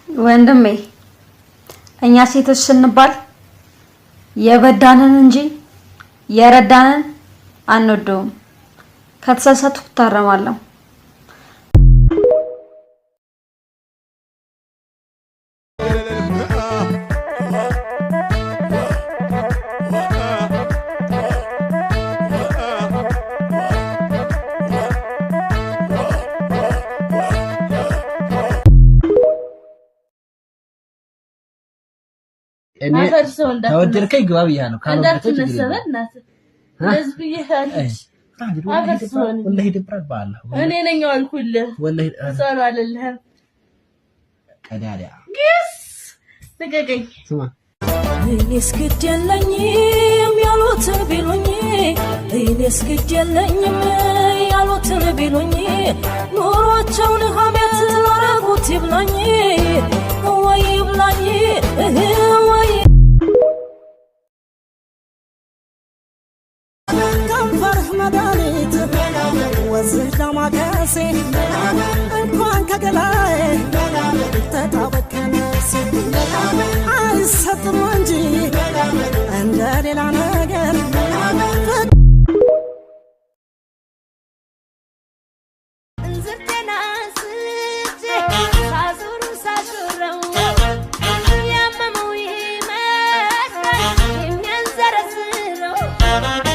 ወንድሜ እኛ ሴቶች ስንባል የበዳንን እንጂ የረዳንን አንወደውም። ከተሳሳትኩ ታረማለሁ። እኔ ተወደድከኝ ግባ ብያለሁ ካልወደድከኝ እንዳትነሰበናት ለዚህ ይያለሽ ወላሂ ድብራት ባላ እኔ ነኝ አልኩልህ ወላሂ ሰራ አይደለም ቀዳዳ ግስ ተገገኝ ስማ እኔስ ግዴለኝም ያሉትን ቢሉኝ እኔስ ግዴለኝም ያሉትን ቢሉኝ ኑሮአቸውን ሀሜት ላረጉት ይብላኝ ወይ ይብላኝ ወይ ከንፈርህ መድኃኒት ወዝህ ዳማከሴ እንኳን ከገላዬ ተጣበቀ ነፍሴ አይሰጥም እንጂ እንደ ሌላ ነገር Thank you.